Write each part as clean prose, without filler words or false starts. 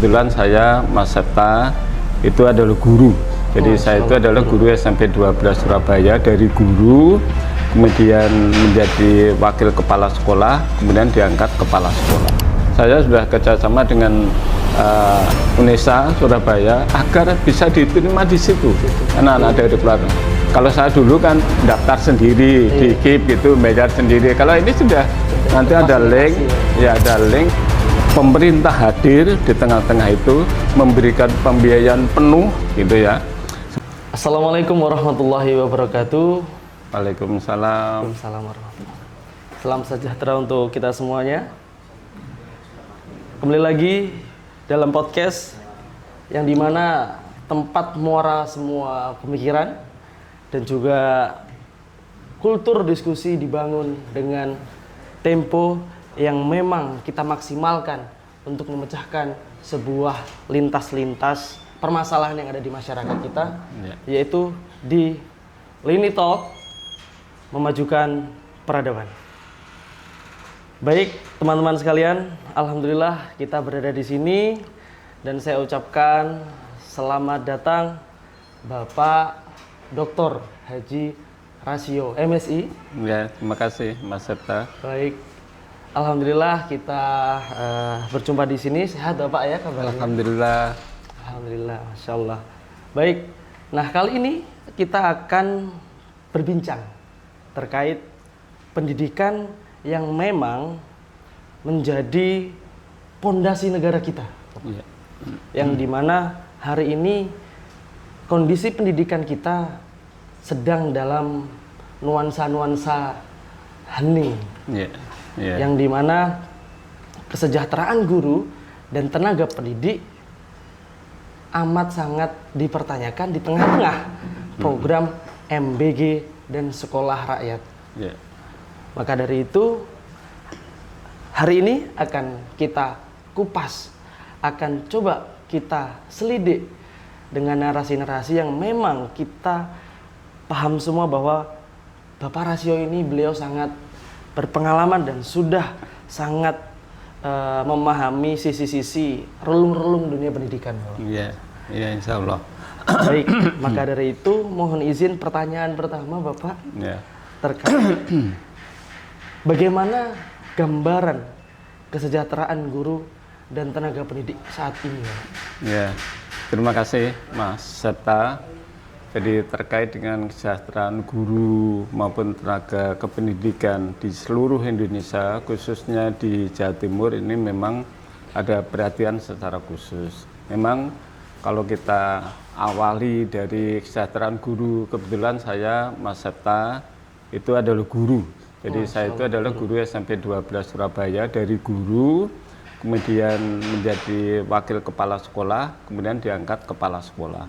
kebetulan saya Mas Septa itu adalah guru. Jadi saya itu adalah guru SMP 12 Surabaya, dari guru kemudian menjadi wakil kepala sekolah, kemudian diangkat kepala sekolah. Saya sudah kerjasama dengan UNESA Surabaya agar bisa diterima di situ anak-anak dari keluarga. Kalau saya dulu kan daftar sendiri di KIP gitu, bayar sendiri. Kalau ini sudah nanti ada link, ya ada link. Pemerintah hadir di tengah-tengah itu memberikan pembiayaan penuh gitu ya. Assalamualaikum warahmatullahi wabarakatuh. Waalaikumsalam. Waalaikumsalam warahmatullahi wabarakatuh. Salam sejahtera untuk kita semuanya. Kembali lagi dalam podcast yang dimana tempat muara semua pemikiran dan juga kultur diskusi dibangun dengan tempo yang memang kita maksimalkan untuk memecahkan sebuah lintas-lintas permasalahan yang ada di masyarakat kita, yaitu di Lini Talk memajukan peradaban. Baik teman-teman sekalian, alhamdulillah kita berada di sini dan saya ucapkan selamat datang Bapak Dr. Haji Rasio MSI. Ya, terima kasih Mas Septa. Baik. Alhamdulillah kita berjumpa di sini. Sehat Bapak ya kabarnya? Alhamdulillah. Alhamdulillah, Masya Allah. Baik, nah kali ini kita akan berbincang terkait pendidikan yang memang menjadi pondasi negara kita. Ya. Yang dimana hari ini kondisi pendidikan kita sedang dalam nuansa-nuansa hening. Ya. Ya. Yang dimana kesejahteraan guru dan tenaga pendidik amat sangat dipertanyakan di tengah-tengah program MBG dan sekolah rakyat. Ya. Maka dari itu hari ini akan kita kupas, akan coba kita selidik dengan narasi-narasi yang memang kita paham semua bahwa Bapak Rasio ini beliau sangat berpengalaman dan sudah sangat memahami sisi-sisi relung-relung dunia pendidikan. Iya, iya insya Allah. Baik, maka dari itu mohon izin pertanyaan pertama Bapak Ya. terkait bagaimana gambaran kesejahteraan guru dan tenaga pendidik saat ini. Ya, terima kasih Mas Septa. Jadi terkait dengan kesejahteraan guru maupun tenaga kependidikan di seluruh Indonesia, khususnya di Jawa Timur ini memang ada perhatian secara khusus. Memang kalau kita awali dari kesejahteraan guru, kebetulan saya Mas Septa itu adalah guru. Jadi saya itu adalah guru SMP 12 Surabaya, dari guru kemudian menjadi wakil kepala sekolah, kemudian diangkat kepala sekolah.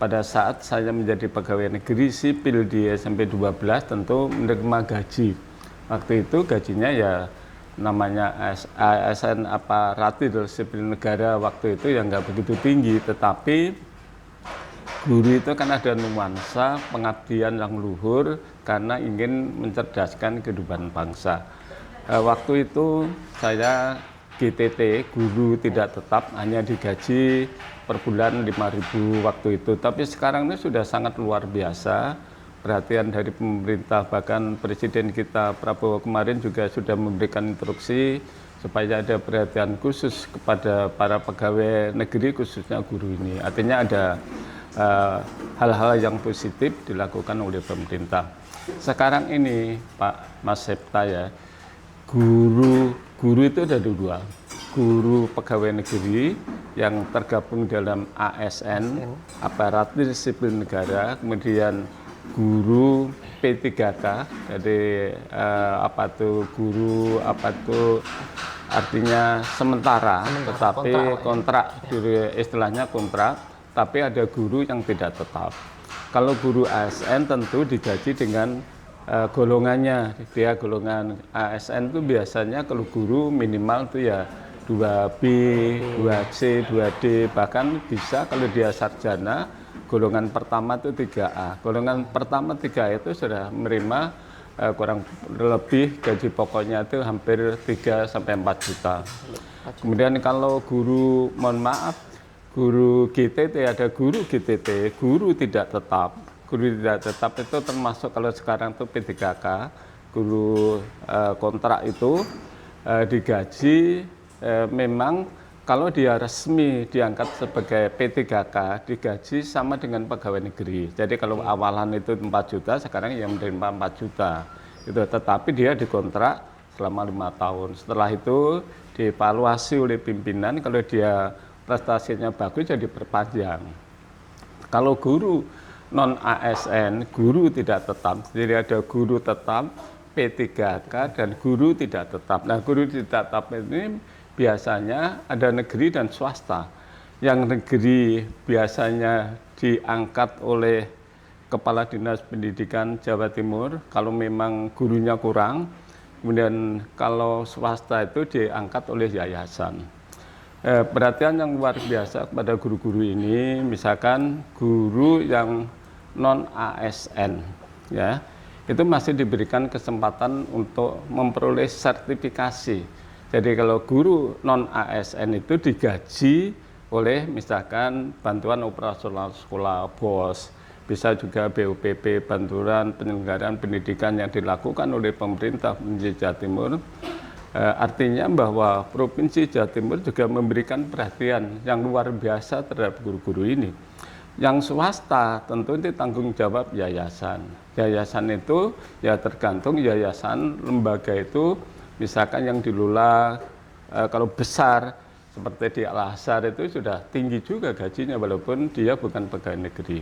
Pada saat saya menjadi pegawai negeri sipil di SMP 12 tentu menerima gaji. Waktu itu gajinya ya namanya ASN aparatur sipil negara waktu itu yang nggak begitu tinggi, tetapi guru itu kan ada nuansa pengabdian yang luhur karena ingin mencerdaskan kehidupan bangsa. Waktu itu saya GTT, guru tidak tetap, hanya digaji per bulan 5.000 waktu itu. Tapi sekarang ini sudah sangat luar biasa. Perhatian dari pemerintah, bahkan Presiden kita Prabowo kemarin juga sudah memberikan instruksi supaya ada perhatian khusus kepada para pegawai negeri, khususnya guru ini. Artinya ada hal-hal yang positif dilakukan oleh pemerintah. Sekarang ini Pak Mas Septa ya, guru itu ada dua, guru pegawai negeri yang tergabung dalam ASN, aparatur sipil negara, kemudian guru P3K, jadi guru artinya sementara, tetapi kontrak, istilahnya kontrak, tapi ada guru yang tidak tetap. Kalau guru ASN tentu digaji dengan golongannya. Dia golongan ASN itu biasanya kalau guru minimal itu ya 2B, 2C, 2D, bahkan bisa kalau dia sarjana golongan pertama itu 3A. Golongan pertama 3A itu sudah menerima kurang lebih gaji pokoknya itu hampir 3 sampai 4 juta. Kemudian kalau guru, mohon maaf, guru GTT, ada guru GTT, guru tidak tetap. Guru tidak tetap itu termasuk kalau sekarang itu P3K, guru kontrak itu digaji memang kalau dia resmi diangkat sebagai P3K, digaji sama dengan pegawai negeri. Jadi kalau awalan itu 4 juta, sekarang yang menerima 4 juta. Itu, tetapi dia dikontrak selama 5 tahun. Setelah itu dievaluasi oleh pimpinan, kalau dia prestasinya bagus jadi perpanjang. Kalau guru non ASN, guru tidak tetap, jadi ada guru tetap, P3K dan guru tidak tetap. Nah, guru tidak tetap ini biasanya ada negeri dan swasta. Yang negeri biasanya diangkat oleh Kepala Dinas Pendidikan Jawa Timur kalau memang gurunya kurang. Kemudian kalau swasta itu diangkat oleh yayasan. Perhatian yang luar biasa kepada guru-guru ini, misalkan guru yang non ASN, ya, itu masih diberikan kesempatan untuk memperoleh sertifikasi. Jadi kalau guru non ASN itu digaji oleh misalkan bantuan operasional sekolah BOS, bisa juga BUPP, bantuan penyelenggaraan pendidikan yang dilakukan oleh pemerintah Provinsi Jawa Timur. Artinya bahwa Provinsi Jawa Timur juga memberikan perhatian yang luar biasa terhadap guru-guru ini. Yang swasta tentu itu tanggung jawab yayasan. Yayasan itu ya tergantung yayasan lembaga itu, misalkan yang dikelola kalau besar seperti di Al-Azhar itu sudah tinggi juga gajinya walaupun dia bukan pegawai negeri.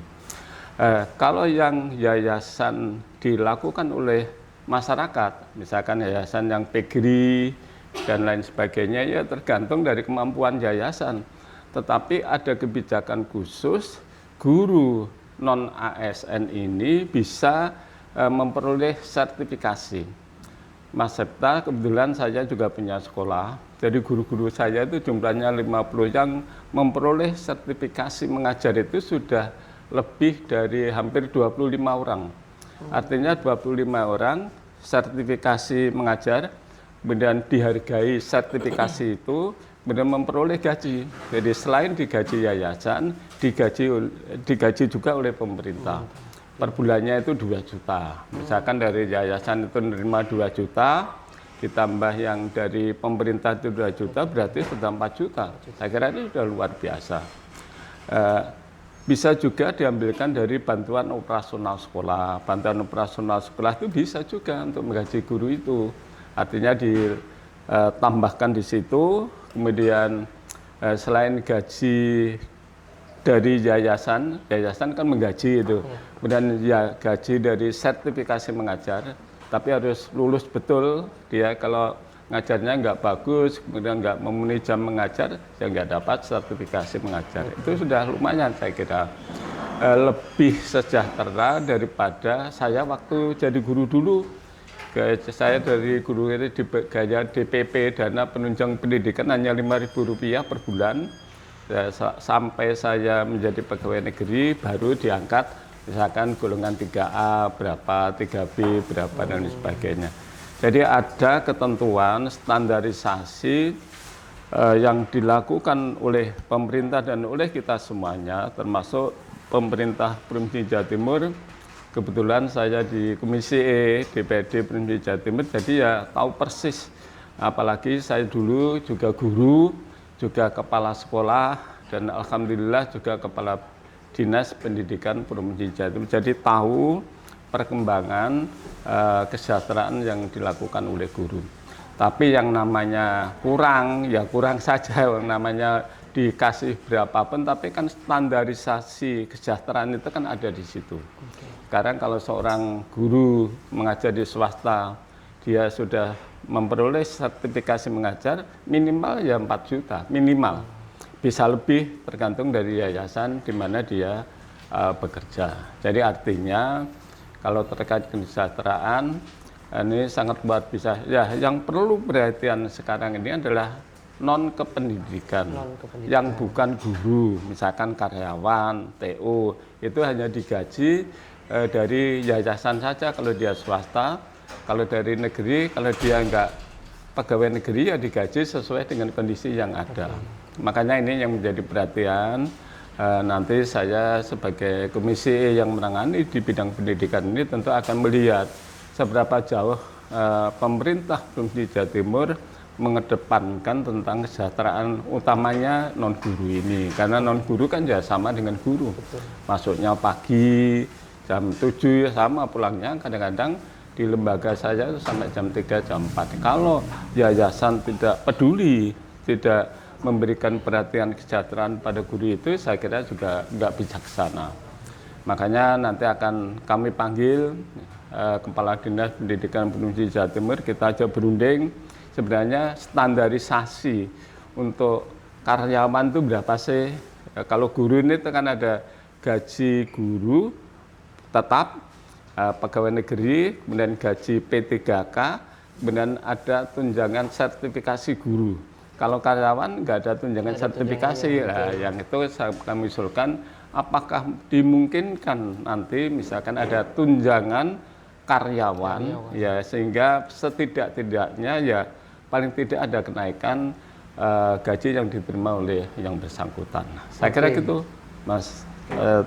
Kalau yang yayasan dilakukan oleh masyarakat, misalkan yayasan yang pegri dan lain sebagainya, ya tergantung dari kemampuan yayasan. Tetapi ada kebijakan khusus, guru non ASN ini bisa memperoleh sertifikasi. Mas Septa, kebetulan saya juga punya sekolah, jadi guru-guru saya itu jumlahnya 50 yang memperoleh sertifikasi mengajar itu sudah lebih dari hampir 25 orang. Artinya 25 orang sertifikasi mengajar, kemudian dihargai sertifikasi itu, kemudian memperoleh gaji. Jadi selain digaji yayasan, digaji juga oleh pemerintah. Per bulannya itu 2 juta. Misalkan dari yayasan itu menerima 2 juta, ditambah yang dari pemerintah itu 2 juta, berarti sudah 4 juta. Saya kira ini sudah luar biasa. Bisa juga diambilkan dari bantuan operasional sekolah. Bantuan operasional sekolah itu bisa juga untuk menggaji guru itu. Artinya ditambahkan di situ, kemudian selain gaji dari yayasan, yayasan kan menggaji itu. Kemudian ya gaji dari sertifikasi mengajar, tapi harus lulus betul. Dia kalau ngajarnya nggak bagus, kemudian nggak memenuhi jam mengajar, ya nggak dapat sertifikasi mengajar. Itu sudah lumayan saya kira. Lebih sejahtera daripada saya waktu jadi guru dulu. Saya dari guru ini gaya DPP, dana penunjang pendidikan hanya Rp5.000 per bulan. Sampai saya menjadi pegawai negeri baru diangkat misalkan golongan 3A berapa, 3B berapa dan sebagainya. Jadi ada ketentuan standarisasi yang dilakukan oleh pemerintah dan oleh kita semuanya, termasuk pemerintah Provinsi Jawa Timur. Kebetulan saya di Komisi E DPRD Provinsi Jawa Timur, jadi ya tahu persis. Apalagi saya dulu juga guru, juga kepala sekolah, dan alhamdulillah juga kepala Dinas Pendidikan Provinsi Jawa Timur. Jadi tahu perkembangan kesejahteraan yang dilakukan oleh guru. Tapi yang namanya kurang, ya kurang saja. Yang namanya dikasih berapapun, tapi kan standarisasi kesejahteraan itu kan ada di situ. Sekarang kalau seorang guru mengajar di swasta, dia sudah memperoleh sertifikasi mengajar, minimal ya 4 juta, minimal. Bisa lebih tergantung dari yayasan di mana dia bekerja. Jadi artinya kalau terkait kesejahteraan ini sangat luar biasa. Ya, yang perlu perhatian sekarang ini adalah non kependidikan, yang bukan guru, misalkan karyawan, TO, itu hanya digaji dari yayasan saja kalau dia swasta. Kalau dari negeri, kalau dia nggak pegawai negeri ya digaji sesuai dengan kondisi yang ada. Makanya ini yang menjadi perhatian. Nanti saya sebagai komisi yang menangani di bidang pendidikan ini tentu akan melihat seberapa jauh pemerintah Provinsi Jawa Timur mengedepankan tentang kesejahteraan utamanya non guru ini, karena non guru kan ya sama dengan guru. Betul. Masuknya pagi jam 7 ya sama, pulangnya kadang-kadang di lembaga saya itu sampai jam 3 jam 4. Kalau yayasan tidak peduli, tidak memberikan perhatian kesejahteraan pada guru itu, saya kira juga nggak bijaksana. Makanya nanti akan kami panggil Kepala Dinas Pendidikan Provinsi Jawa Timur, kita aja berunding sebenarnya standarisasi untuk karyawan itu berapa sih? Kalau guru ini kan ada gaji guru tetap, pegawai negeri, kemudian gaji P3K, kemudian ada tunjangan sertifikasi guru. Kalau karyawan nggak ada tunjangan sertifikasi, yang itu kami usulkan apakah dimungkinkan nanti misalkan ada tunjangan karyawan, ya sehingga setidak-tidaknya ya paling tidak ada kenaikan gaji yang diterima oleh yang bersangkutan. Saya kira gitu, Mas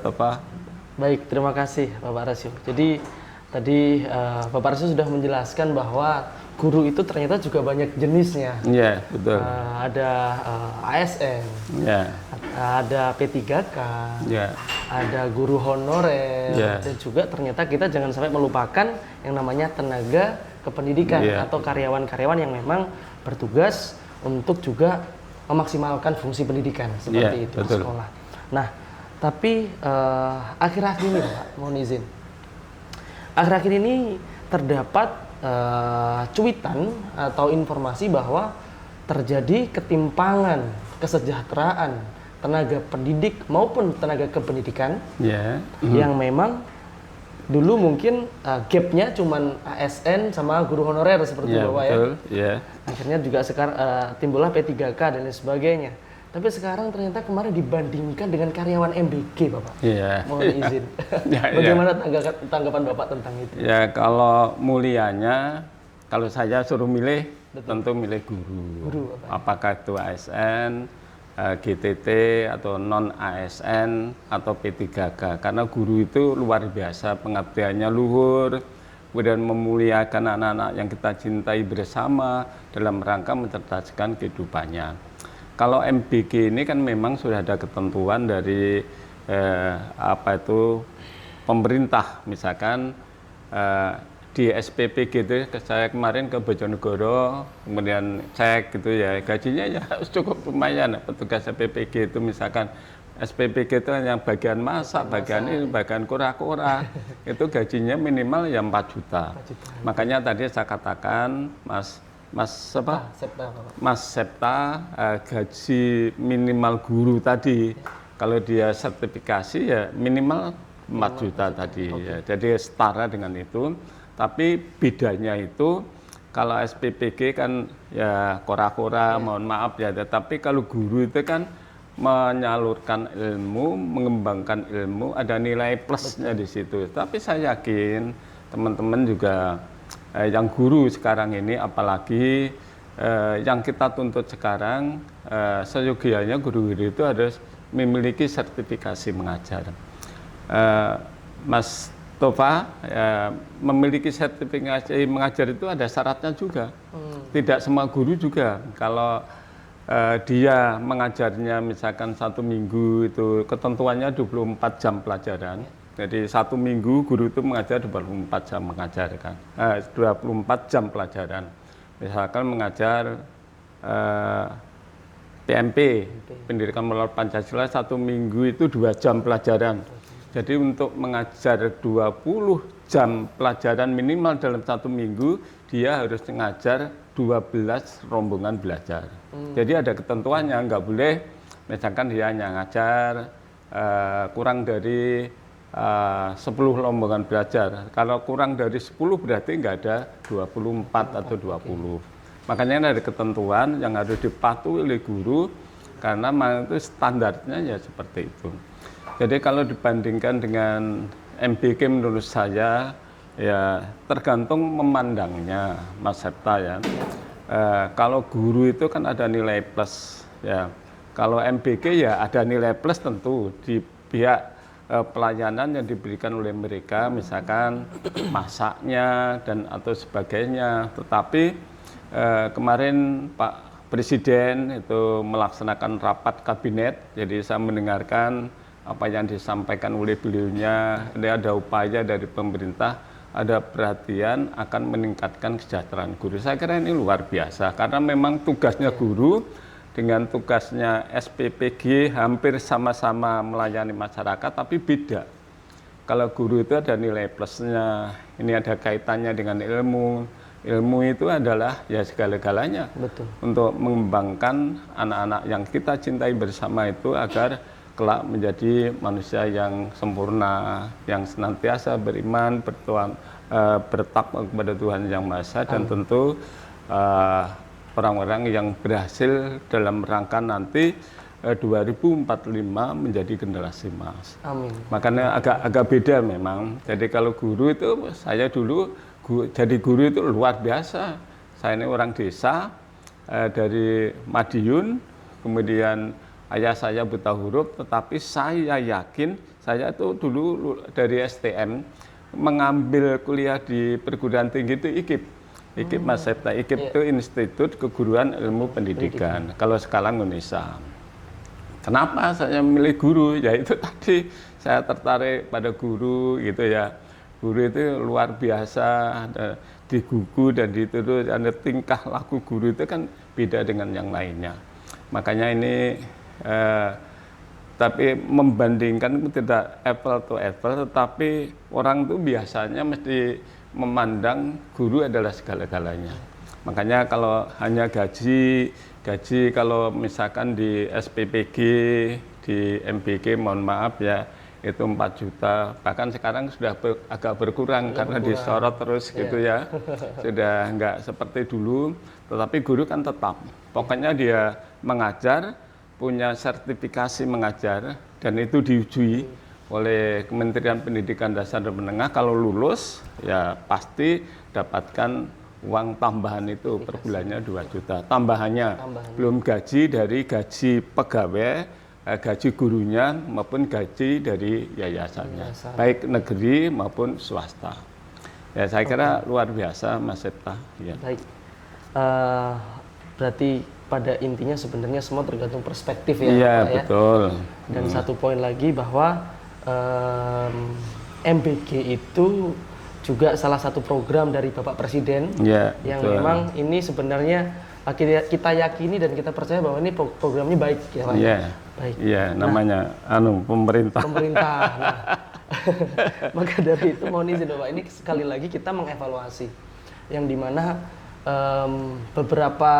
Topa. Baik, terima kasih Bapak Rasio. Jadi tadi Bapak Rasio sudah menjelaskan bahwa guru itu ternyata juga banyak jenisnya. Iya, betul. Ada ASN, ada P3K, ada guru honorer, dan juga ternyata kita jangan sampai melupakan yang namanya tenaga kependidikan atau karyawan-karyawan yang memang bertugas untuk juga memaksimalkan fungsi pendidikan seperti itu di sekolah. Nah, tapi akhir-akhir ini Pak, mohon izin. Akhir-akhir ini terdapat cuitan atau informasi bahwa terjadi ketimpangan kesejahteraan tenaga pendidik maupun tenaga kependidikan yang memang dulu mungkin gapnya cuman ASN sama guru honorer seperti Bapak ya. Akhirnya juga sekarang timbullah P3K dan lain sebagainya. Tapi sekarang ternyata kemarin dibandingkan dengan karyawan MBG, Bapak. Mohon izin. Bagaimana tanggapan Bapak tentang itu? Ya, kalau mulianya, kalau saya suruh milih, tentu milih guru. Apakah itu ASN, GTT, atau non-ASN, atau P3K. Karena guru itu luar biasa, pengabdiannya luhur, kemudian memuliakan anak-anak yang kita cintai bersama dalam rangka mencerdaskan kehidupannya. Kalau MBG ini kan memang sudah ada ketentuan dari pemerintah, misalkan di SPPG itu saya kemarin ke Bojonegoro, kemudian cek gitu ya, gajinya ya cukup lumayan. Petugas SPPG itu misalkan SPPG itu yang bagian masak, bagian ini, bagian kura-kura, itu gajinya minimal ya 4 juta. Makanya tadi saya katakan, Mas Septa, gaji minimal guru tadi, kalau dia sertifikasi ya minimal 4 juta tadi. Ya. Jadi setara dengan itu, tapi bedanya itu kalau SPPG kan ya kora-kora, mohon maaf ya, tapi kalau guru itu kan menyalurkan ilmu, mengembangkan ilmu, ada nilai plusnya di situ. Tapi saya yakin teman-teman juga yang guru sekarang ini, apalagi yang kita tuntut sekarang, seyogianya guru-guru itu harus memiliki sertifikasi mengajar. Mas Tova, memiliki sertifikasi mengajar itu ada syaratnya juga. Tidak semua guru juga. Kalau dia mengajarnya misalkan 1 minggu itu ketentuannya 24 jam pelajaran. Jadi 1 minggu guru itu mengajar 24 jam mengajarkan, 24 jam pelajaran. Misalkan mengajar PMP, Pendidikan Moral Pancasila, 1 minggu itu 2 jam pelajaran. Jadi untuk mengajar 20 jam pelajaran minimal dalam 1 minggu, dia harus mengajar 12 rombongan belajar. Jadi ada ketentuannya, nggak boleh misalkan dia hanya ngajar kurang dari 10 rombongan belajar. Kalau kurang dari 10 berarti nggak ada 24 atau 20. Makanya ada ketentuan yang harus dipatuhi oleh guru, karena itu standarnya ya seperti itu. Jadi kalau dibandingkan dengan MBG menurut saya Ya, tergantung memandangnya, Mas Septa ya. Kalau guru itu kan ada nilai plus ya. Kalau MBG ya ada nilai plus tentu di pihak pelayanan yang diberikan oleh mereka, misalkan masaknya dan atau sebagainya. Tetapi kemarin Pak Presiden itu melaksanakan rapat kabinet, jadi saya mendengarkan apa yang disampaikan oleh beliaunya. Ada upaya dari pemerintah, ada perhatian akan meningkatkan kesejahteraan guru. Saya kira ini luar biasa karena memang tugasnya guru dengan tugasnya SPPG hampir sama-sama melayani masyarakat, tapi beda. Kalau guru itu ada nilai plusnya, ini ada kaitannya dengan ilmu. Ilmu itu adalah ya segala-galanya. Betul. Untuk mengembangkan anak-anak yang kita cintai bersama itu agar kelak menjadi manusia yang sempurna, yang senantiasa beriman, bertakwa kepada Tuhan Yang Maha Esa, dan tentu orang-orang yang berhasil dalam rangka nanti 2045 menjadi generasi emas. Amin. Makanya agak beda memang. Jadi kalau guru itu, saya dulu jadi guru itu luar biasa. Saya ini orang desa dari Madiun, kemudian ayah saya buta huruf, tetapi saya yakin, saya itu dulu dari STM mengambil kuliah di perguruan tinggi itu IKIP. IKIP Mas Septa, IKIP itu Institut Keguruan Ilmu Pendidikan. Kalau sekarang Indonesia. Kenapa saya memilih guru? Ya itu tadi, saya tertarik pada guru gitu ya. Guru itu luar biasa, di gugu dan dituduh, ada tingkah laku guru itu kan beda dengan yang lainnya. Makanya ini tapi membandingkan tidak apple to apple, tetapi orang itu biasanya mesti memandang guru adalah segala-galanya. Makanya kalau hanya gaji kalau misalkan di SPPG, di MBG, mohon maaf ya, itu 4 juta, bahkan sekarang sudah agak berkurang karena disorot terus gitu ya. Sudah enggak seperti dulu, tetapi guru kan tetap, pokoknya dia mengajar, punya sertifikasi mengajar, dan itu diuji oleh Kementerian Pendidikan Dasar dan Menengah. Kalau lulus ya pasti dapatkan uang tambahan itu per bulannya 2 juta tambahannya. Belum gaji dari gaji pegawai, gaji gurunya maupun gaji dari yayasannya, baik negeri maupun swasta. Ya saya kira luar biasa Mas Septa ya. Baik, berarti pada intinya sebenarnya semua tergantung perspektif ya, iya, Pak, betul. Ya. Dan satu poin lagi bahwa MBG itu juga salah satu program dari Bapak Presiden, ya, yang betul. Memang ini sebenarnya kita yakini dan kita percaya bahwa ini programnya baik ya Pak. Iya. Baik. Iya, namanya pemerintah. Pemerintah. Nah, maka dari itu mohon izin Bapak, ini sekali lagi kita mengevaluasi yang dimana beberapa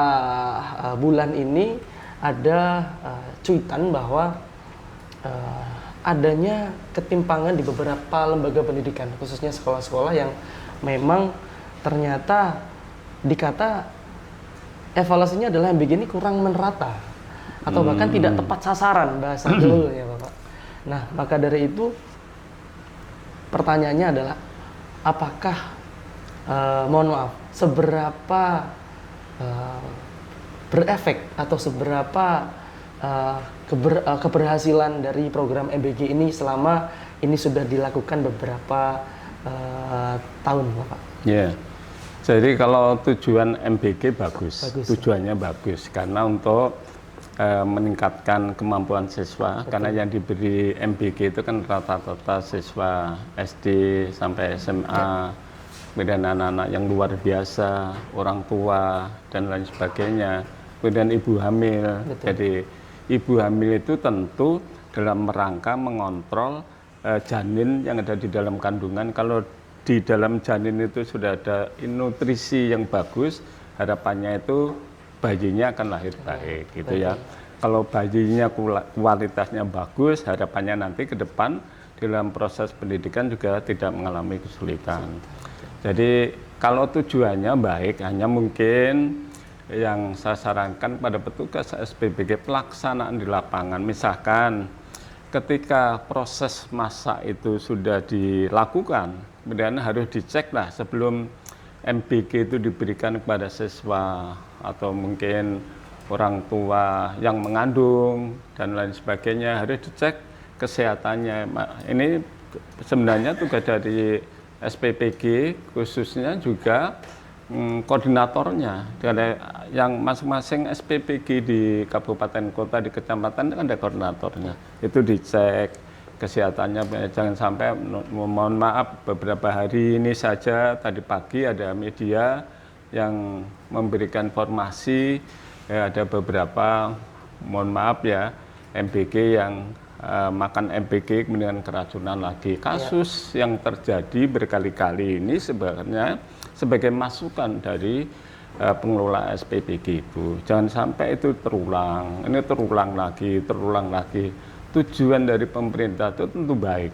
bulan ini ada cuitan bahwa adanya ketimpangan di beberapa lembaga pendidikan, khususnya sekolah-sekolah yang memang ternyata dikata evaluasinya adalah MBG ini kurang merata atau bahkan tidak tepat sasaran bahasa gaulnya Bapak. Nah, maka dari itu pertanyaannya adalah apakah mohon maaf, seberapa berefek atau seberapa keberhasilan dari program MBG ini selama ini sudah dilakukan beberapa tahun, Bapak? Ya, jadi kalau tujuan MBG bagus, tujuannya bagus karena untuk meningkatkan kemampuan siswa. Betul. Karena yang diberi MBG itu kan rata-rata siswa SD sampai SMA. Ya. Kemudian anak-anak yang luar biasa, orang tua dan lain sebagainya. Kemudian ibu hamil. Betul. Jadi ibu hamil itu tentu dalam rangka mengontrol janin yang ada di dalam kandungan. Kalau di dalam janin itu sudah ada nutrisi yang bagus, harapannya itu bayinya akan lahir baik gitu ya. Kalau bayinya kualitasnya bagus, harapannya nanti ke depan dalam proses pendidikan juga tidak mengalami kesulitan. Jadi kalau tujuannya baik, hanya mungkin yang saya sarankan pada petugas SPBG pelaksanaan di lapangan, misalkan ketika proses masak itu sudah dilakukan, kemudian harus dicek lah sebelum MBG itu diberikan kepada siswa atau mungkin orang tua yang mengandung dan lain sebagainya, harus dicek kesehatannya. Ini sebenarnya tugas dari SPPG khususnya juga koordinatornya, yang masing-masing SPPG di kabupaten kota di kecamatan kan ada koordinatornya, itu dicek kesehatannya. Jangan sampai, mohon maaf, beberapa hari ini saja tadi pagi ada media yang memberikan informasi ada beberapa, mohon maaf ya, MBG yang makan MBG kemudian keracunan lagi. Kasus yang terjadi berkali-kali ini sebenarnya sebagai masukan dari pengelola SPPG itu. Jangan sampai itu terulang. Ini terulang lagi. Tujuan dari pemerintah itu tentu baik.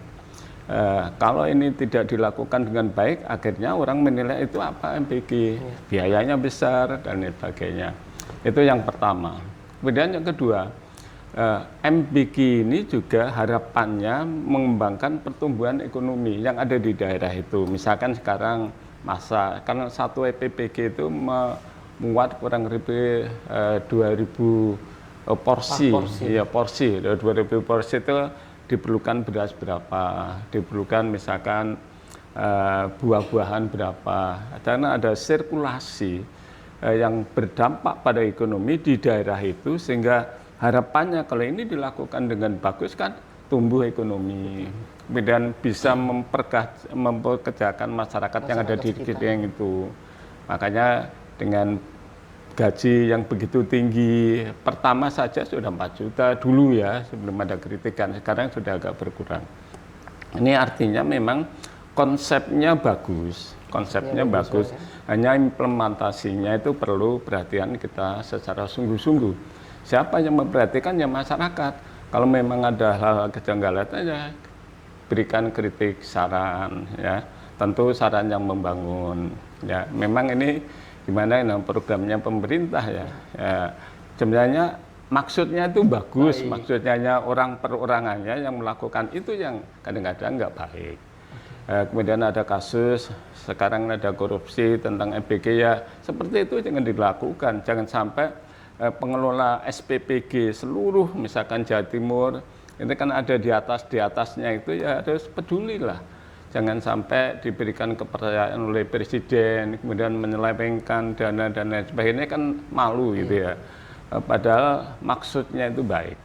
Kalau ini tidak dilakukan dengan baik, akhirnya orang menilai itu apa MBG, biayanya besar dan sebagainya. Itu yang pertama. Kemudian yang kedua, MBG ini juga harapannya mengembangkan pertumbuhan ekonomi yang ada di daerah itu. Misalkan sekarang karena satu EPPG itu memuat kurang lebih 2.000 porsi. Ya, porsi. 2.000 porsi itu diperlukan beras berapa, diperlukan misalkan buah-buahan berapa. Karena ada sirkulasi yang berdampak pada ekonomi di daerah itu, sehingga harapannya kalau ini dilakukan dengan bagus kan tumbuh ekonomi, kemudian bisa mempekerjakan masyarakat yang ada di sekitar itu. Makanya dengan gaji yang begitu tinggi, pertama saja sudah 4 juta dulu ya, sebelum ada kritikan, sekarang sudah agak berkurang. Ini artinya memang konsepnya bagus, bagus. Hanya implementasinya itu perlu perhatian kita secara sungguh-sungguh. Siapa yang memperhatikan? Ya masyarakat. Kalau memang ada hal-hal kejanggalan ya berikan kritik, saran, ya. Tentu saran yang membangun. Ya, memang ini gimana programnya pemerintah ya. Sebenarnya maksudnya itu bagus, maksudnya orang perorangannya yang melakukan itu yang kadang-kadang nggak baik. Kemudian ada kasus, sekarang ada korupsi tentang MBG ya, seperti itu jangan dilakukan. Jangan sampai pengelola SPPG seluruh misalkan Jawa Timur ini kan ada di atasnya itu ya harus pedulilah. Jangan sampai diberikan kepercayaan oleh presiden kemudian menyelewengkan dana dan lain sebagainya, kan malu gitu ya. Padahal maksudnya itu baik.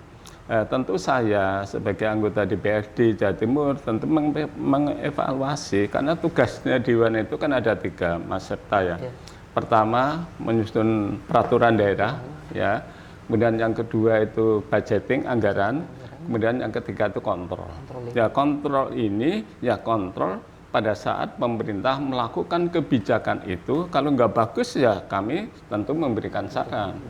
Tentu saya sebagai anggota DPRD Jawa Timur tentu mengevaluasi, karena tugasnya Dewan itu kan ada 3, Mas Septa ya. Pertama menyusun peraturan daerah ya, kemudian yang kedua itu budgeting, anggaran, kemudian yang ketiga itu kontrol. Ya kontrol ini ya kontrol pada saat pemerintah melakukan kebijakan itu, kalau nggak bagus ya kami tentu memberikan saran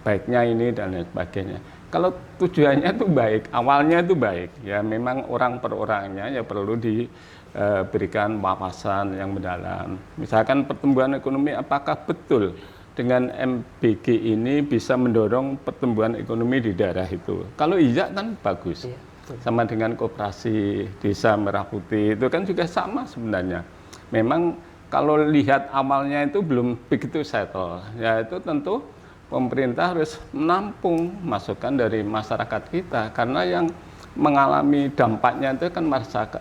baiknya ini dan lain sebagainya. Kalau tujuannya itu baik, awalnya itu baik ya, memang orang per orangnya ya perlu diberikan wawasan yang mendalam. Misalkan pertumbuhan ekonomi, apakah betul dengan MBG ini bisa mendorong pertumbuhan ekonomi di daerah itu? Kalau iya kan bagus. Sama dengan koperasi desa Merah Putih itu kan juga sama sebenarnya. Memang kalau lihat awalnya itu belum begitu settle, ya itu tentu pemerintah harus menampung masukan dari masyarakat kita, karena yang mengalami dampaknya itu kan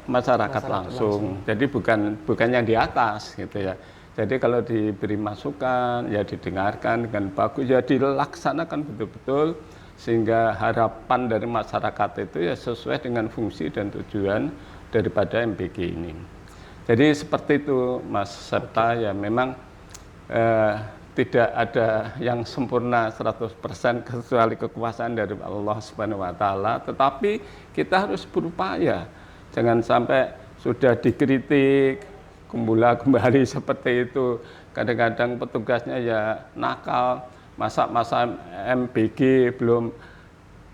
masyarakat langsung. Jadi bukan yang di atas gitu ya. Jadi kalau diberi masukan ya didengarkan dengan bagus, ya dilaksanakan betul-betul, sehingga harapan dari masyarakat itu ya sesuai dengan fungsi dan tujuan daripada MBG ini. Jadi seperti itu Mas Septa, ya memang tidak ada yang sempurna 100% kecuali kekuasaan dari Allah Subhanahu wa taala, tetapi kita harus berupaya. Jangan sampai sudah dikritik kembali seperti itu. Kadang-kadang petugasnya ya nakal, masak MBG belum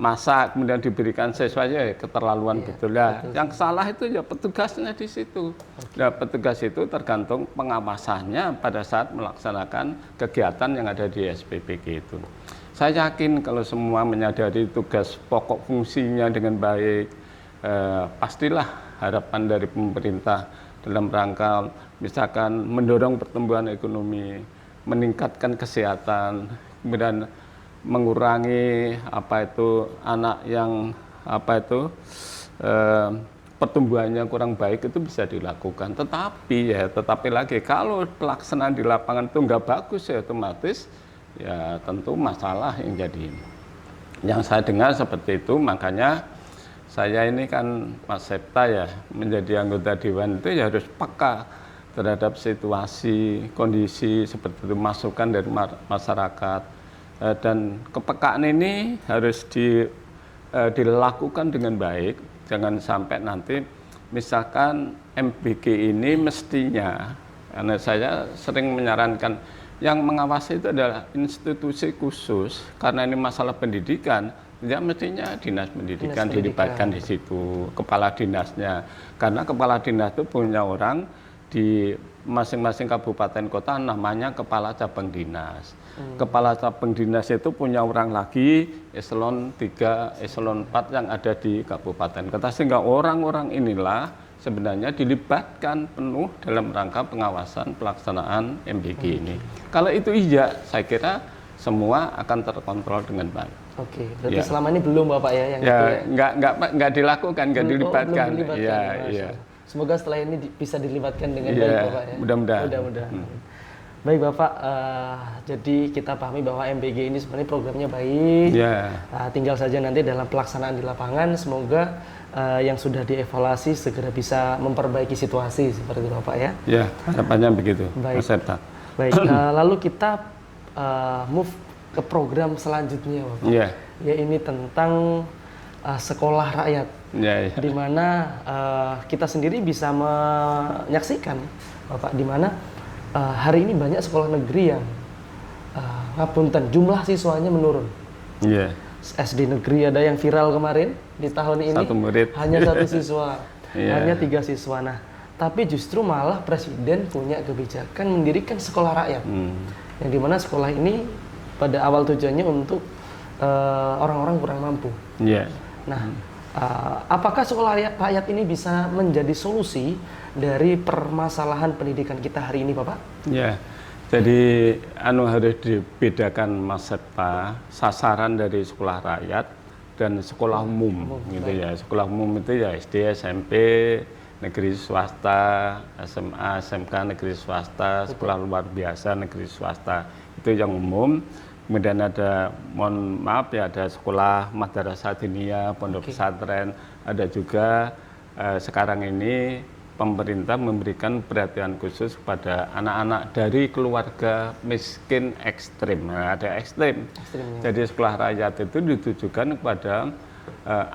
masak kemudian diberikan sesuai, ya keterlaluan betul ya. Yang salah itu ya petugasnya di situ. Nah, petugas itu tergantung pengawasannya pada saat melaksanakan kegiatan yang ada di SPPG itu. Saya yakin kalau semua menyadari tugas pokok fungsinya dengan baik, pastilah harapan dari pemerintah dalam rangka misalkan mendorong pertumbuhan ekonomi, meningkatkan kesehatan, kemudian mengurangi anak yang pertumbuhannya kurang baik itu bisa dilakukan. Tetapi lagi kalau pelaksanaan di lapangan itu nggak bagus ya otomatis ya tentu masalah yang jadi. Yang saya dengar seperti itu, makanya saya ini kan Mas Septa ya menjadi anggota dewan itu ya harus peka terhadap situasi, kondisi seperti itu, masukan dari masyarakat. Dan kepekaan ini harus dilakukan dengan baik, jangan sampai nanti misalkan MBG ini mestinya, karena saya sering menyarankan yang mengawasi itu adalah institusi khusus, karena ini masalah pendidikan, ya mestinya dinas pendidikan dilibatkan di situ, kepala dinasnya, karena kepala dinas itu punya orang di masing-masing kabupaten kota namanya kepala cabang dinas. Kepala cabang dinas itu punya orang lagi eselon 3, eselon 4 yang ada di kabupaten kota, sehingga orang-orang inilah sebenarnya dilibatkan penuh dalam rangka pengawasan pelaksanaan MBG ini. Kalau itu iya, saya kira semua akan terkontrol dengan baik. Oke, berarti selama ini belum Bapak ya yang ya, itu ya? Nggak dilakukan, nggak dilibatkan. Belum dilibatkan. Iya. Semoga setelah ini bisa dilibatkan dengan baik Bapak ya. Mudah-mudahan. Baik Bapak, jadi kita pahami bahwa MBG ini sebenarnya programnya baik. Tinggal saja nanti dalam pelaksanaan di lapangan, semoga yang sudah dievaluasi segera bisa memperbaiki situasi seperti itu Bapak ya. Ya, harapannya begitu. Baik. Mas Septa. Baik, lalu kita move ke program selanjutnya Bapak. Ya ini tentang sekolah rakyat. Di mana kita sendiri bisa menyaksikan Bapak, di mana hari ini banyak sekolah negeri yang ngapunten jumlah siswanya menurun. SD negeri ada yang viral kemarin di tahun ini, hanya 1 siswa, hanya 3 siswa. Nah, tapi justru malah presiden punya kebijakan mendirikan sekolah rakyat, yang dimana sekolah ini pada awal tujuannya untuk orang-orang kurang mampu. Nah, apakah sekolah rakyat ini bisa menjadi solusi dari permasalahan pendidikan kita hari ini, Bapak? Jadi harus dibedakan Mas Septa, sasaran dari sekolah rakyat dan sekolah umum gitu ya. Sekolah umum itu ya SD, SMP, negeri swasta, SMA, SMK negeri swasta, sekolah luar biasa negeri swasta. Itu yang umum. Kemudian ada, mohon maaf ya, ada sekolah madrasah diniyah, pondok pesantren, ada juga sekarang ini pemerintah memberikan perhatian khusus kepada anak-anak dari keluarga miskin ekstrim. Nah, ada ekstrim. Jadi sekolah rakyat itu ditujukan kepada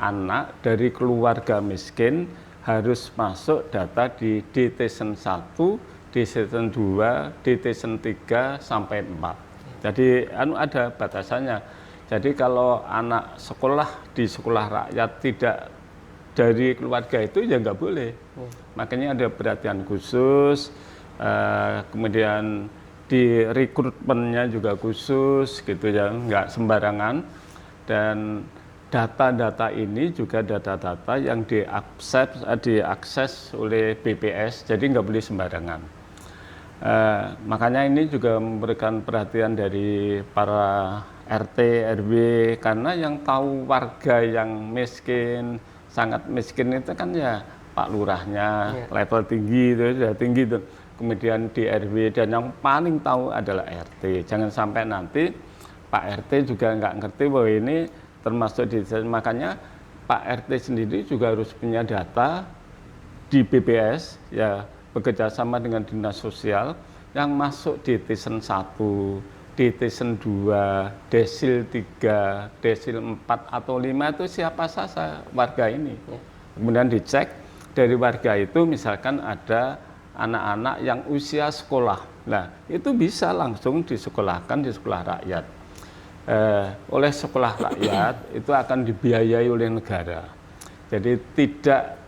anak dari keluarga miskin harus masuk data di DTsen 1, DTsen 2, DTsen 3 sampai 4. Jadi ada batasannya. Jadi kalau anak sekolah di sekolah rakyat tidak dari keluarga itu ya nggak boleh. Makanya ada perhatian khusus, kemudian di rekrutmennya juga khusus gitu ya, nggak sembarangan. Dan data-data ini juga data-data yang diakses oleh BPS, jadi nggak boleh sembarangan. Makanya ini juga memberikan perhatian dari para RT, RW, karena yang tahu warga yang miskin, sangat miskin itu kan ya Pak Lurahnya, level tinggi itu sudah tinggi itu. Kemudian di RW, dan yang paling tahu adalah RT. Jangan sampai nanti Pak RT juga nggak ngerti bahwa ini termasuk di, makanya Pak RT sendiri juga harus punya data di BPS ya, bekerja sama dengan dinas sosial yang masuk di DTsen 1, DTsen 2, Desil 3, Desil 4 atau 5 itu siapa saja warga ini. Kemudian dicek dari warga itu, misalkan ada anak-anak yang usia sekolah. Nah, itu bisa langsung disekolahkan di sekolah rakyat. Oleh sekolah rakyat itu akan dibiayai oleh negara. Jadi tidak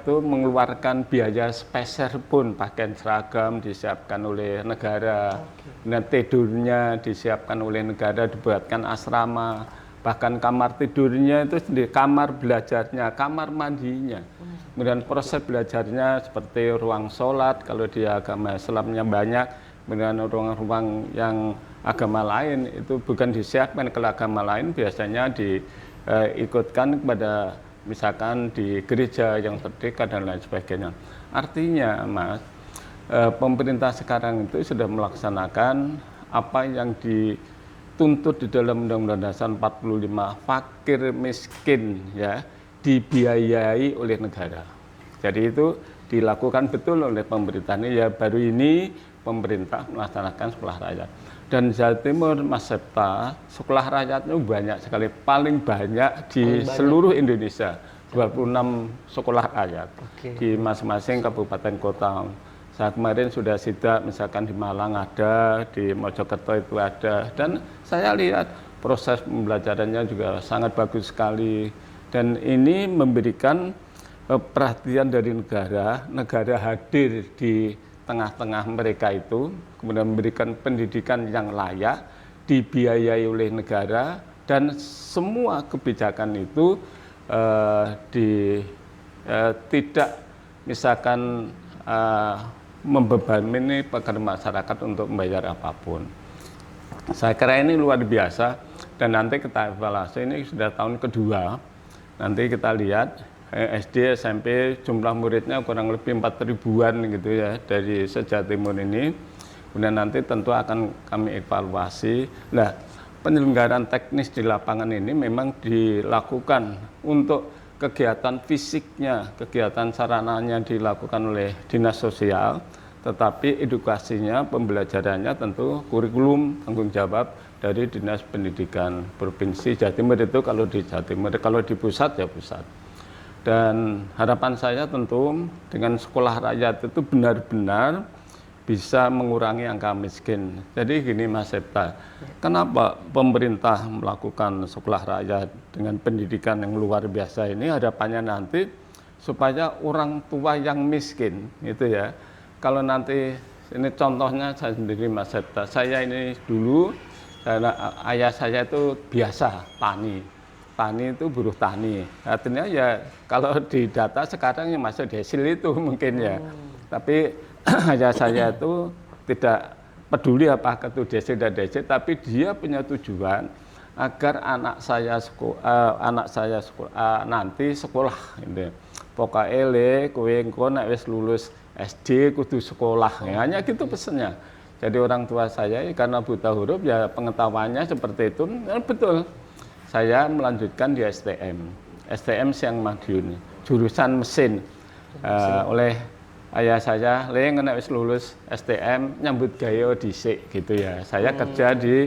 mengeluarkan biaya speser pun, pakaian seragam disiapkan oleh negara, tidurnya disiapkan oleh negara, dibuatkan asrama, bahkan kamar tidurnya itu sendiri, kamar belajarnya, kamar mandinya. Kemudian proses belajarnya seperti ruang sholat, kalau di agama Islamnya banyak, kemudian ruang-ruang yang agama lain itu bukan disiapkan, kalau agama lain biasanya diikutkan kepada misalkan di gereja yang terdekat dan lain sebagainya. Artinya Mas, pemerintah sekarang itu sudah melaksanakan apa yang dituntut di dalam Undang-Undang Dasar 45, fakir miskin ya dibiayai oleh negara. Jadi itu dilakukan betul oleh pemerintah ini, ya baru ini pemerintah melaksanakan sekolah rakyat. Dan Jawa Timur, Mas Septa, sekolah rakyatnya banyak sekali, paling banyak di seluruh Indonesia, 26 sekolah rakyat di masing-masing kabupaten kota. Saya kemarin sudah sidak, misalkan di Malang ada, di Mojokerto itu ada, dan saya lihat proses pembelajarannya juga sangat bagus sekali. Dan ini memberikan perhatian dari negara hadir di tengah-tengah mereka itu, kemudian memberikan pendidikan yang layak, dibiayai oleh negara, dan semua kebijakan itu tidak misalkan membebani pekerja masyarakat untuk membayar apapun. Saya kira ini luar biasa, dan nanti kita evaluasi, ini sudah tahun kedua, nanti kita lihat SD, SMP jumlah muridnya kurang lebih 4.000-an gitu ya dari se-Jawa Timur ini. Kemudian nanti tentu akan kami evaluasi. Nah, penyelenggaraan teknis di lapangan ini memang dilakukan untuk kegiatan fisiknya, kegiatan sarananya dilakukan oleh Dinas Sosial, tetapi edukasinya, pembelajarannya tentu kurikulum tanggung jawab dari Dinas Pendidikan Provinsi Jawa Timur itu kalau di Jawa Timur, kalau di pusat ya pusat. Dan harapan saya tentu dengan sekolah rakyat itu benar-benar bisa mengurangi angka miskin. Jadi gini Mas Septa, kenapa pemerintah melakukan sekolah rakyat dengan pendidikan yang luar biasa ini, harapannya nanti supaya orang tua yang miskin itu ya, kalau nanti ini contohnya saya sendiri Mas Septa, saya ini dulu ayah saya itu biasa tani itu buruh tani, artinya ya kalau di data sekarang yang masuk desil itu mungkin ya, tapi ayah saya itu tidak peduli apakah itu desil dan desil, tapi dia punya tujuan agar anak saya nanti sekolah gitu. Pokoknya kowe engko nek wis lulus SD kudu sekolah, ya, hanya gitu pesannya. Jadi orang tua saya karena buta huruf ya pengetahuannya seperti itu, betul. Saya melanjutkan di STM Siang Madiun, jurusan mesin. Oleh ayah saya, nek wis lulus STM nyambut gawe dhisik gitu ya. Saya kerja di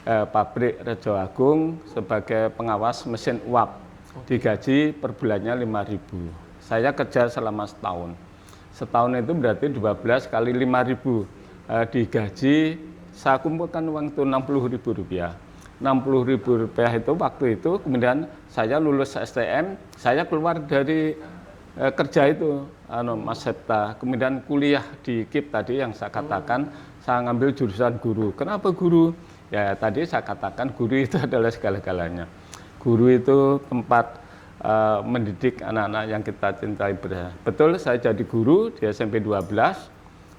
pabrik Rejo Agung sebagai pengawas mesin uap. Digaji per bulannya 5.000. Saya kerja selama setahun. Setahun itu berarti 12 kali 5.000. Digaji, saya kumpulkan uang itu Rp60.000. Rp60.000 itu waktu itu, kemudian saya lulus STM, saya keluar dari kerja itu, Mas Septa, kemudian kuliah di KIP tadi yang saya katakan, saya ngambil jurusan guru. Kenapa guru? Ya tadi saya katakan guru itu adalah segala-galanya. Guru itu tempat mendidik anak-anak yang kita cintai. Betul, saya jadi guru di SMP 12,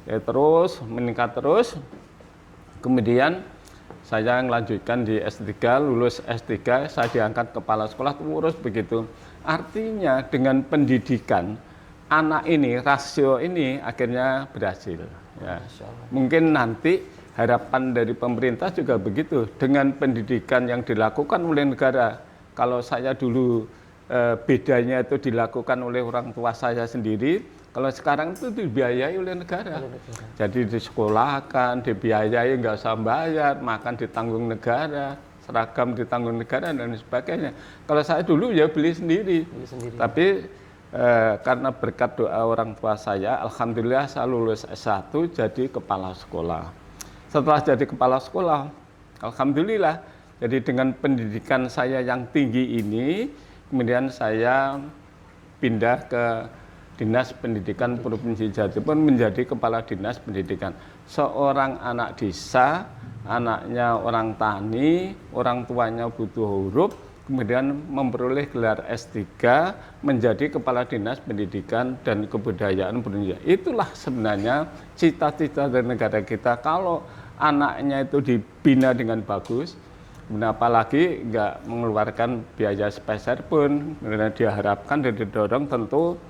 ya, terus meningkat terus, kemudian saya melanjutkan di S3, lulus S3, saya diangkat kepala sekolah terus begitu. Artinya dengan pendidikan anak ini, rasio ini akhirnya berhasil. Ya. Mungkin nanti harapan dari pemerintah juga begitu, dengan pendidikan yang dilakukan oleh negara. Kalau saya dulu bedanya itu dilakukan oleh orang tua saya sendiri, kalau sekarang itu dibiayai oleh negara. Jadi disekolahkan, dibiayai, nggak usah bayar, makan ditanggung negara, seragam ditanggung negara dan sebagainya. Kalau saya dulu ya beli sendiri. Tapi karena berkat doa orang tua saya, alhamdulillah saya lulus S1 jadi kepala sekolah. Setelah jadi kepala sekolah, alhamdulillah, jadi dengan pendidikan saya yang tinggi ini, kemudian saya pindah ke Dinas Pendidikan Provinsi Jawa Timur menjadi Kepala Dinas Pendidikan. Seorang anak desa anaknya orang tani, orang tuanya butuh huruf, kemudian memperoleh gelar S3 menjadi Kepala Dinas Pendidikan dan Kebudayaan Indonesia. Itulah sebenarnya cita-cita dari negara kita. Kalau anaknya itu dibina dengan bagus, apalagi nggak mengeluarkan biaya spesial pun, karena diharapkan dan didorong tentu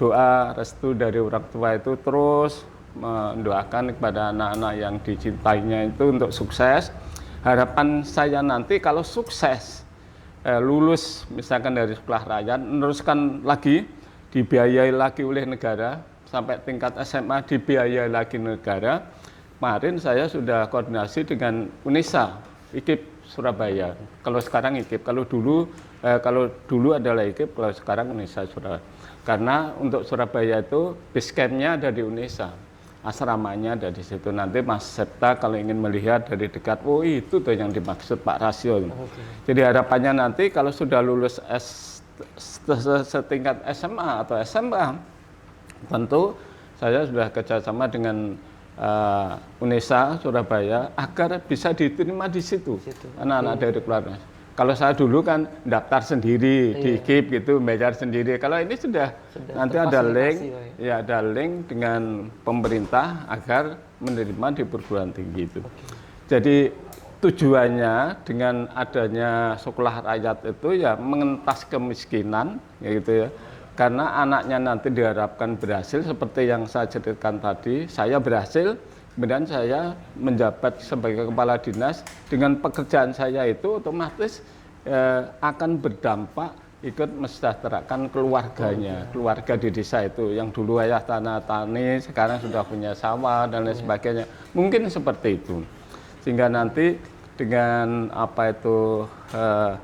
doa restu dari orang tua itu terus mendoakan kepada anak-anak yang dicintainya itu untuk sukses. Harapan saya nanti kalau sukses lulus misalkan dari sekolah rakyat, meneruskan lagi, dibiayai lagi oleh negara, sampai tingkat SMA dibiayai lagi negara. Kemarin saya sudah koordinasi dengan UNESA, IKIP Surabaya. Kalau sekarang IKIP, kalau dulu adalah IKIP, kalau sekarang UNESA Surabaya. Karena untuk Surabaya itu base camp-nya ada di UNESA. Asramanya ada di situ. Nanti Mas Septa kalau ingin melihat dari dekat, oh itu tuh yang dimaksud Pak Rasio. Okay. Jadi harapannya nanti kalau sudah lulus setingkat SMA atau SMA, tentu saya sudah kerjasama dengan UNESA Surabaya agar bisa diterima di situ anak-anak dari keluarga. Kalau saya dulu kan daftar sendiri, di KIP gitu, bayar sendiri. Kalau ini sudah nanti ada link, ya ada link dengan pemerintah agar menerima di perguruan tinggi itu. Jadi tujuannya dengan adanya sekolah rakyat itu ya mengentas kemiskinan, ya gitu ya. Karena anaknya nanti diharapkan berhasil seperti yang saya ceritakan tadi, saya berhasil. Kemudian saya menjabat sebagai kepala dinas, dengan pekerjaan saya itu otomatis akan berdampak ikut mesejahterakan keluarganya, keluarga di desa itu yang dulu ayah tanah tani, sekarang sudah punya sawah dan lain sebagainya. Mungkin seperti itu. Sehingga nanti dengan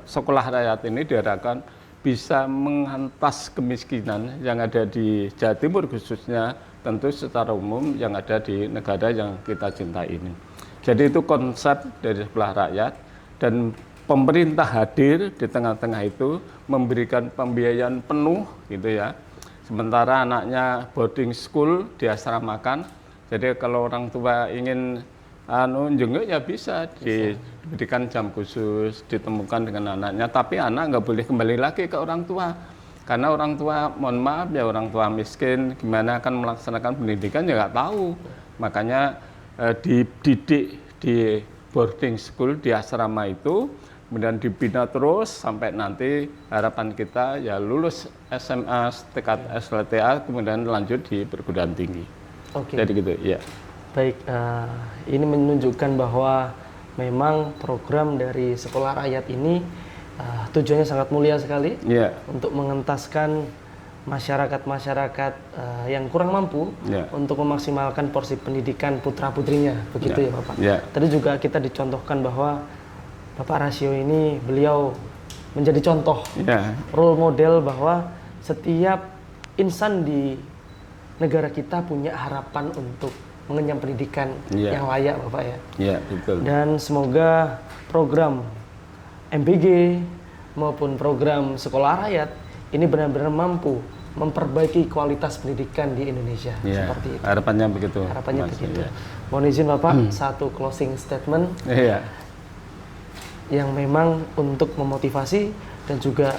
sekolah rakyat ini diharapkan bisa menghantas kemiskinan yang ada di Jawa Timur khususnya, tentu secara umum yang ada di negara yang kita cintai ini. Jadi itu konsep dari sekolah rakyat, dan pemerintah hadir di tengah-tengah itu memberikan pembiayaan penuh gitu ya. Sementara anaknya boarding school diasramakan. Jadi kalau orang tua ingin jenguk ya bisa diberikan jam khusus, ditemukan dengan anaknya, tapi anak nggak boleh kembali lagi ke orang tua. Karena orang tua, mohon maaf ya, orang tua miskin, gimana akan melaksanakan pendidikan ya nggak tahu. Makanya dididik di boarding school, di asrama itu, kemudian dibina terus sampai nanti harapan kita ya lulus SMA tingkat SLTA, kemudian lanjut di perguruan tinggi. Oke. Jadi gitu, ya. Baik, ini menunjukkan bahwa memang program dari sekolah rakyat ini tujuannya sangat mulia sekali, untuk mengentaskan masyarakat-masyarakat yang kurang mampu, untuk memaksimalkan porsi pendidikan putra-putrinya, begitu ya Bapak. Tadi juga kita dicontohkan bahwa Bapak Rasio ini beliau menjadi contoh, role model bahwa setiap insan di negara kita punya harapan untuk mengenyam pendidikan yang layak, Bapak ya. Iya, betul. Dan semoga program MBG maupun program sekolah rakyat ini benar-benar mampu memperbaiki kualitas pendidikan di Indonesia. Seperti itu. Harapannya begitu. Harapannya begitu. Mohon izin Bapak, satu closing statement yang memang untuk memotivasi dan juga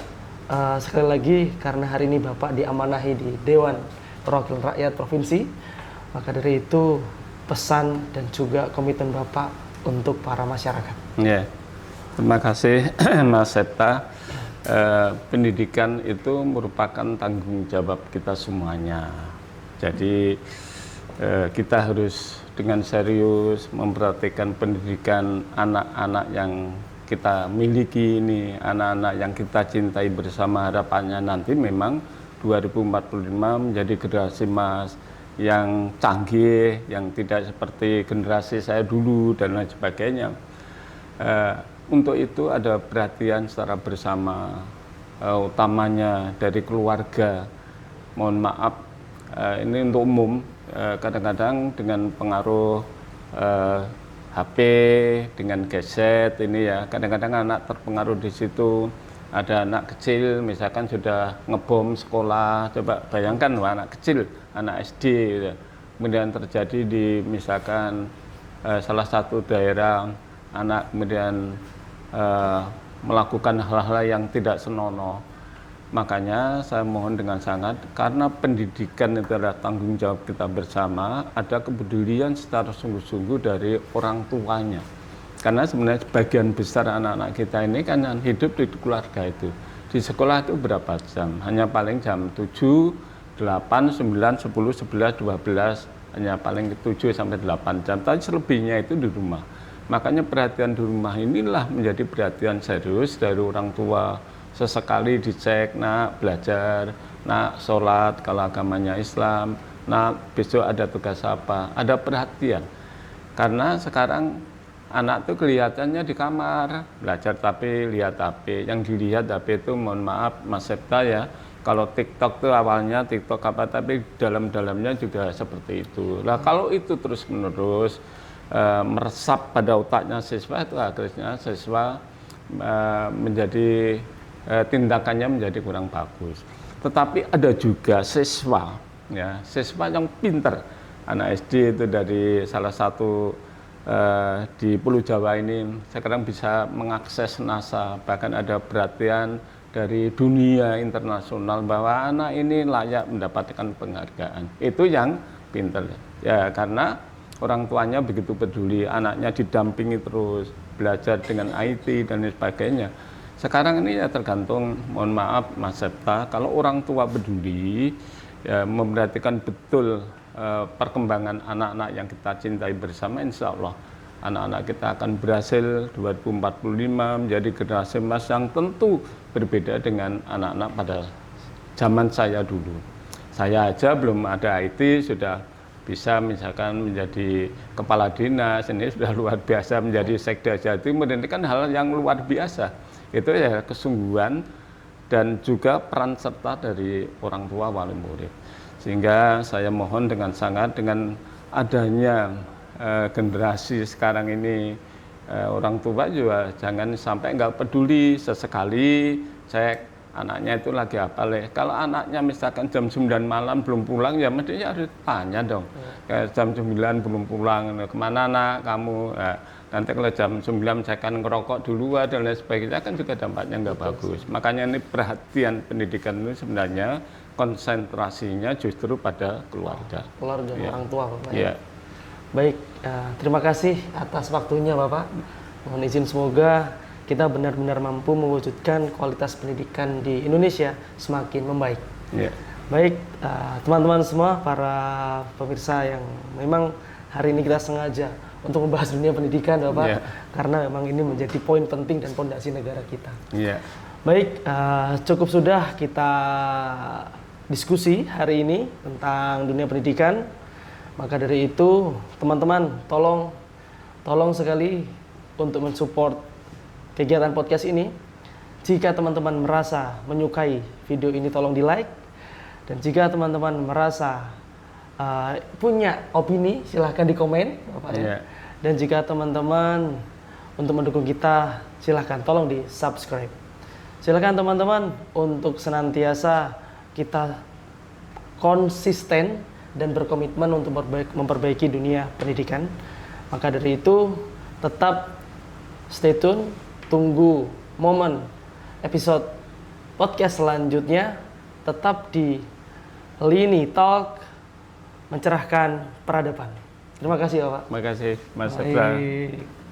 sekali lagi karena hari ini Bapak diamanahi di Dewan Perwakilan Rakyat Provinsi, maka dari itu pesan dan juga komitmen Bapak untuk para masyarakat. Terima kasih Mas Septa. Pendidikan itu merupakan tanggung jawab kita semuanya. Jadi kita harus dengan serius memperhatikan pendidikan anak-anak yang kita miliki ini, anak-anak yang kita cintai bersama. Harapannya nanti memang 2045 menjadi generasi emas yang canggih, yang tidak seperti generasi saya dulu dan lain sebagainya. Untuk itu ada perhatian secara bersama, utamanya dari keluarga. Mohon maaf, ini untuk umum, kadang-kadang dengan pengaruh HP, dengan gadget ini ya, kadang-kadang anak terpengaruh di situ. Ada anak kecil misalkan sudah ngebom sekolah, coba bayangkan anak kecil, anak SD gitu. Kemudian terjadi di misalkan salah satu daerah anak kemudian melakukan hal-hal yang tidak senonoh. Makanya saya mohon dengan sangat, karena pendidikan itu adalah tanggung jawab kita bersama, ada kepedulian secara sungguh-sungguh dari orang tuanya. Karena sebenarnya sebagian besar anak-anak kita ini kan yang hidup di keluarga itu. Di sekolah itu berapa jam? Hanya paling jam 7, 8, 9, 10, 11, 12, hanya paling 7 sampai 8 jam. Tapi selebihnya itu di rumah. Makanya perhatian di rumah inilah menjadi perhatian serius dari orang tua. Sesekali dicek, nak belajar, nak sholat kalau agamanya Islam, nak besok ada tugas apa, ada perhatian. Karena sekarang anak tuh kelihatannya di kamar belajar tapi lihat HP, yang dilihat HP itu mohon maaf Mas Septa ya, kalau TikTok tuh awalnya TikTok apa, tapi dalam-dalamnya juga seperti itu. Nah kalau itu terus menerus meresap pada otaknya siswa, itu akhirnya siswa menjadi tindakannya menjadi kurang bagus. Tetapi ada juga siswa, ya, siswa yang pinter. Anak SD itu dari salah satu di Pulau Jawa ini sekarang bisa mengakses NASA, bahkan ada perhatian dari dunia internasional bahwa anak ini layak mendapatkan penghargaan. Itu yang pinter, ya, karena orang tuanya begitu peduli, anaknya didampingi terus, belajar dengan IT dan sebagainya. Sekarang ini ya tergantung, mohon maaf Mas Septa, kalau orang tua peduli, ya, memperhatikan betul perkembangan anak-anak yang kita cintai bersama, insya Allah anak-anak kita akan berhasil 2045 menjadi generasi emas yang tentu berbeda dengan anak-anak pada zaman saya dulu. Saya aja belum ada IT sudah bisa misalkan menjadi kepala dinas, ini sudah luar biasa, menjadi sekda Jawa Timur, ini kan hal yang luar biasa. Itu ya kesungguhan dan juga peran serta dari orang tua wali murid. Sehingga saya mohon dengan sangat, dengan adanya generasi sekarang ini, orang tua juga jangan sampai nggak peduli, sesekali cek anaknya itu lagi apa leh. Kalau anaknya misalkan jam 9 malam belum pulang, ya mestinya harus tanya dong. Kayak jam 9 belum pulang, kemana nak kamu? Nah, nanti kalau jam 9 saya akan ngerokok dulu dan lain sebagainya, kan juga dampaknya nggak bagus. Makanya ini perhatian pendidikan ini sebenarnya konsentrasinya justru pada keluarga. Keluarga, Ya. orang tua Bapak. Ya. Baik, terima kasih atas waktunya Bapak. Mohon izin semoga kita benar-benar mampu mewujudkan kualitas pendidikan di Indonesia semakin membaik. Ya. Baik, teman-teman semua, para pemirsa yang memang hari ini kita sengaja untuk membahas dunia pendidikan Bapak, Ya. karena memang ini menjadi poin penting dan fondasi negara kita. Ya. Baik, cukup sudah kita diskusi hari ini tentang dunia pendidikan. Maka dari itu, teman-teman, tolong sekali untuk mensupport kegiatan podcast ini. Jika teman-teman merasa menyukai video ini, tolong di like. Dan jika teman-teman merasa punya opini, silahkan di komen, Bapak ya. Ya. Dan jika teman-teman untuk mendukung kita, silahkan tolong di subscribe. Silahkan teman-teman untuk senantiasa kita konsisten dan berkomitmen untuk memperbaiki dunia pendidikan. Maka dari itu, tetap stay tune, tunggu momen episode podcast selanjutnya, tetap di Lini Talk, mencerahkan peradaban. Terima kasih Bapak. Terima kasih Mas Septa. Baik.